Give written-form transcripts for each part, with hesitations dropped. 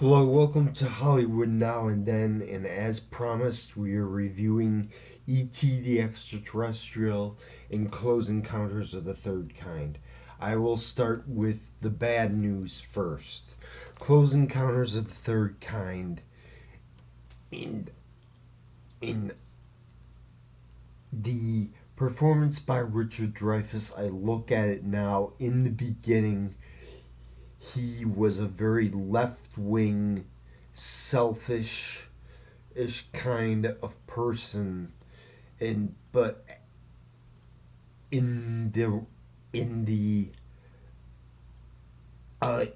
Hello, welcome to Hollywood Now and Then, and as promised, we are reviewing E.T. the Extraterrestrial and Close Encounters of the Third Kind. I will start with the bad news first. Close Encounters of the Third Kind, in, in the performance by Richard Dreyfuss, I look at it now. In the beginning, he was a very left wing, selfish ish kind of person, and but in the in the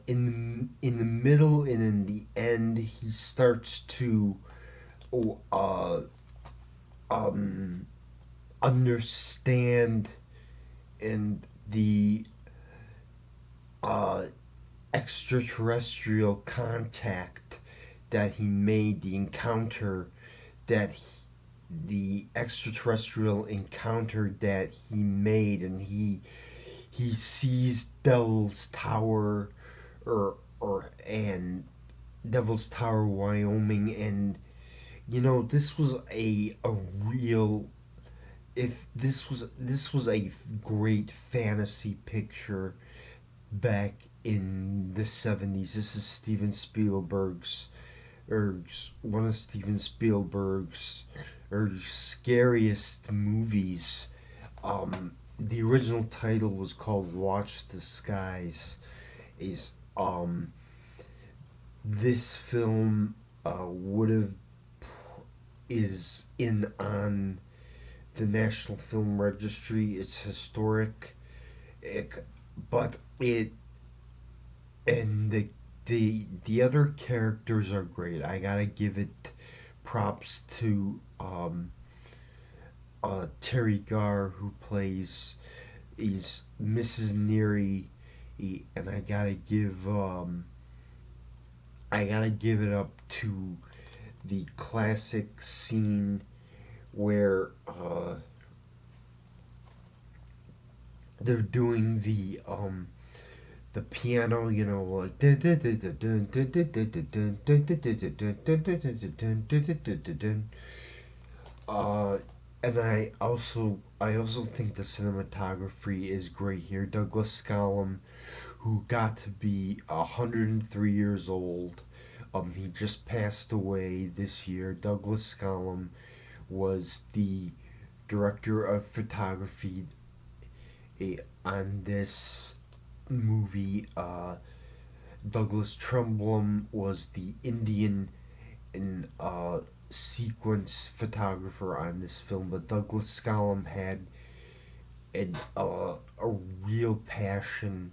in the middle and in the end he starts to uh um understand and the uh extraterrestrial contact that he made, the encounter that the extraterrestrial encounter that he made, and he sees Devil's Tower, or Devil's Tower, Wyoming, and this was a real, if this was a great fantasy picture back in the 70s. This is Steven Spielberg's, or one of Steven Spielberg's, or scariest movies. The original title was called Watch the Skies. Is This film would have is in on the National Film Registry. It's historic, but it and the other characters are great. I gotta give it props to Terry Garr, who plays is Mrs. Neary, and I gotta give it up to the classic scene where they're doing the piano, like uh, and I also think the cinematography is great here. Douglas Scallum, who got to be 103 years old. He just passed away this year. Douglas Scallum was the director of photography on this movie. Douglas Trumbull was the Indian and sequence photographer on this film, but Douglas Scallum had a real passion,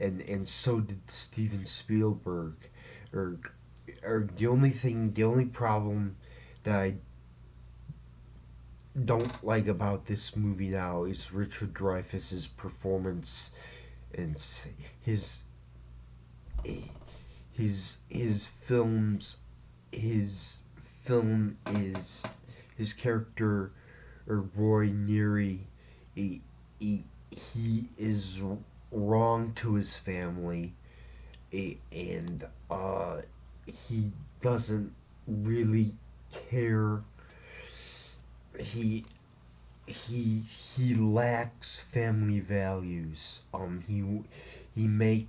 and so did Steven Spielberg. Or, or the only problem that I don't like about this movie now is Richard Dreyfuss's performance, and his his films his film is his character, or Roy Neary. He is wrong to his family, and he doesn't really care. he he lacks family values. He makes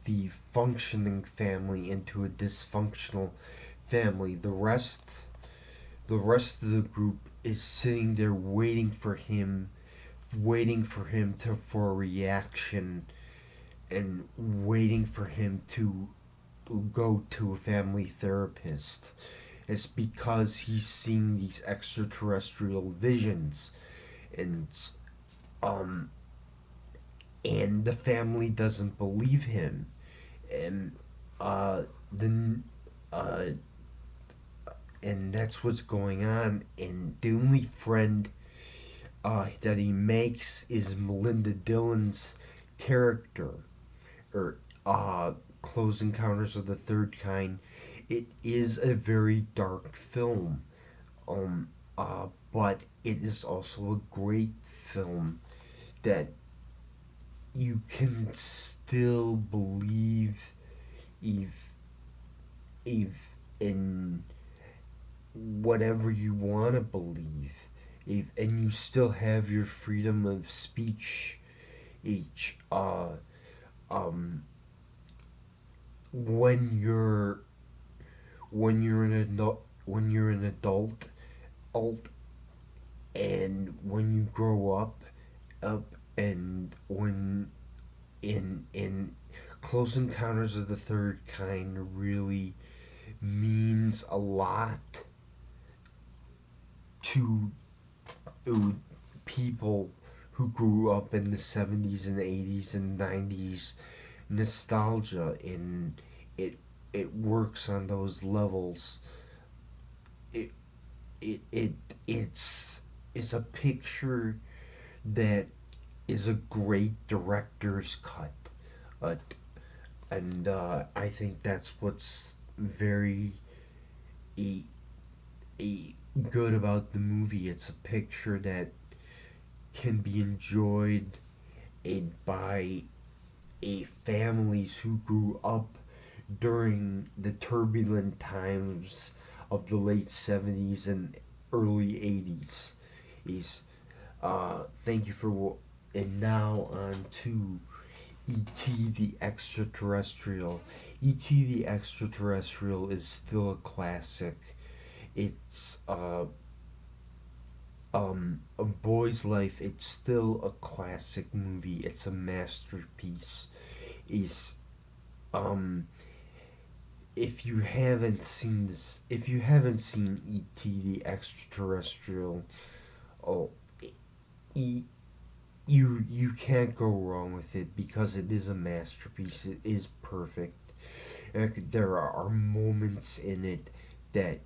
the functioning family into a dysfunctional family. The rest of the group is sitting there waiting for him to for a reaction, and waiting for him to go to a family therapist. It's because he's seeing these extraterrestrial visions, and um and the family doesn't believe him, and then uh and that's what's going on. And the only friend that he makes is Melinda Dillon's character, or Close Encounters of the Third Kind. It is a very dark film, but it is also a great film that you can still believe if in whatever you want to believe, if and you still have your freedom of speech, each um when you're an adult, alt and when you grow up and when in Close Encounters of the Third Kind really means a lot to people who grew up in the 70s and 80s and 90s. Nostalgia, and it works on those levels. it it it's a picture that is a great director's cut. uh, and I think that's what's very e- good about the movie. It's a picture that can be enjoyed by families who grew up during the turbulent times of the late 70s and early 80s. Is Thank you for and now on to E.T. the Extraterrestrial. E.T. the Extraterrestrial is still a classic. It's A Boy's Life. It's still a classic movie. It's a masterpiece. Is um if you haven't seen E.T. the Extraterrestrial, oh, e, you can't go wrong with it because it is a masterpiece. It is perfect. There are moments in it that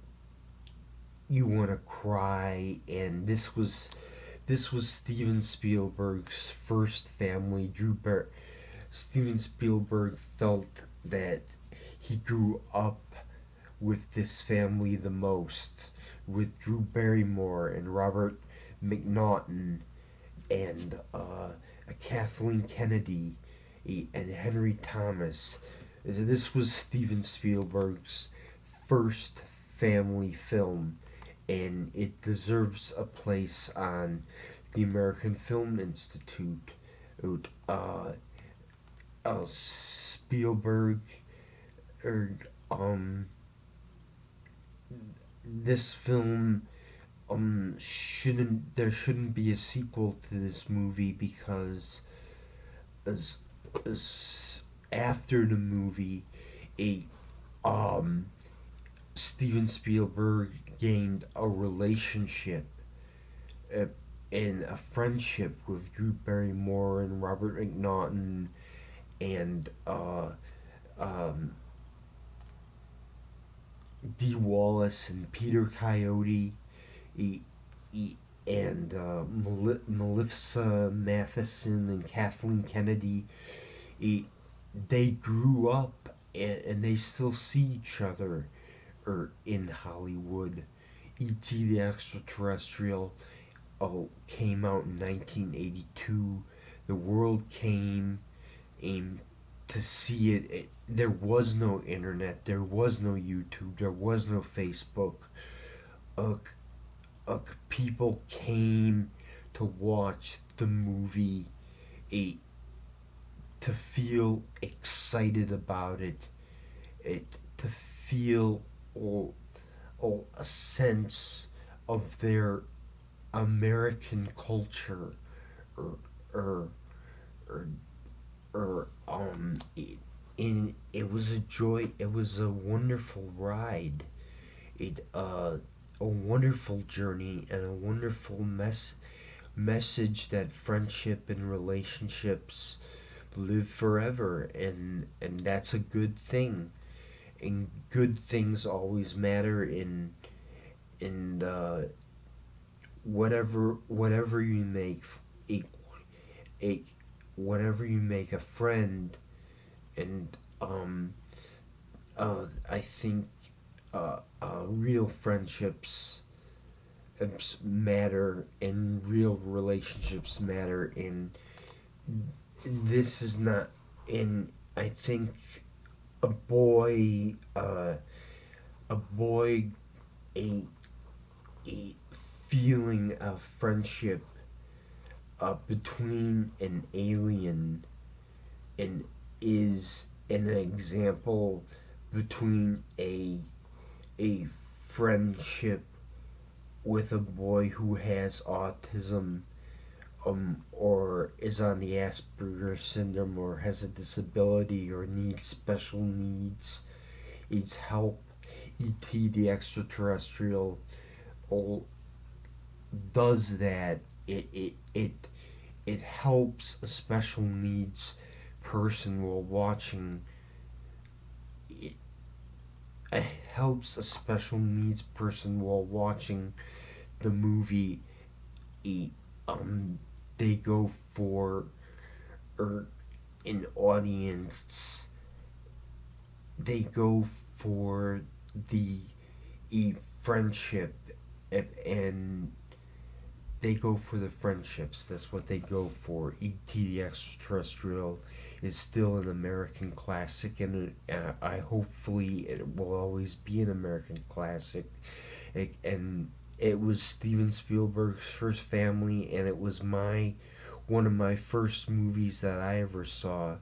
you want to cry, and this was Steven Spielberg's first family. Steven Spielberg felt that he grew up with this family the most, with Drew Barrymore and Robert McNaughton and Kathleen Kennedy and Henry Thomas. This was Steven Spielberg's first family film, and it deserves a place on the American Film Institute. Uh, Spielberg, or this film shouldn't be a sequel to this movie because as, after the movie, a um Steven Spielberg gained a relationship, uh, and a friendship with Drew Barrymore and Robert McNaughton and um, Dee Wallace and Peter Coyote, e, e, and Melissa Matheson and Kathleen Kennedy. E, they grew up, and they still see each other in Hollywood. E.T. the Extraterrestrial came out in 1982. The world came in to see it. There was no internet, there was no YouTube, there was no Facebook. Uh, People came to watch the movie, a, to feel excited about to feel oh, a sense of their American culture, or or or, it was a joy. It was a wonderful ride. A wonderful journey and a wonderful message that friendship and relationships live forever, and that's a good thing. And good things always matter in whatever you make a, a whatever you make a friend. And I think real friendships matter, and real relationships matter. And this is not in I think a boy, a boy, a a feeling of friendship between an alien and is an example between a friendship with a boy who has autism, or is on the Asperger's syndrome, or has a disability, or needs special needs help. E.T. the extraterrestrial does that. It helps a special needs person while watching. It, it helps a special needs person while watching the movie. It, they go for, or an audience, they go for the friendship, and they go for the friendships. That's what they go for. E.T. the Extraterrestrial is still an American classic, and I hopefully it will always be an American classic. And it was Steven Spielberg's first family, and it was my one of my first movies that I ever saw.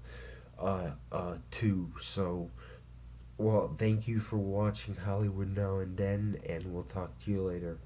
Too. So, well, thank you for watching Hollywood Now and Then, and we'll talk to you later.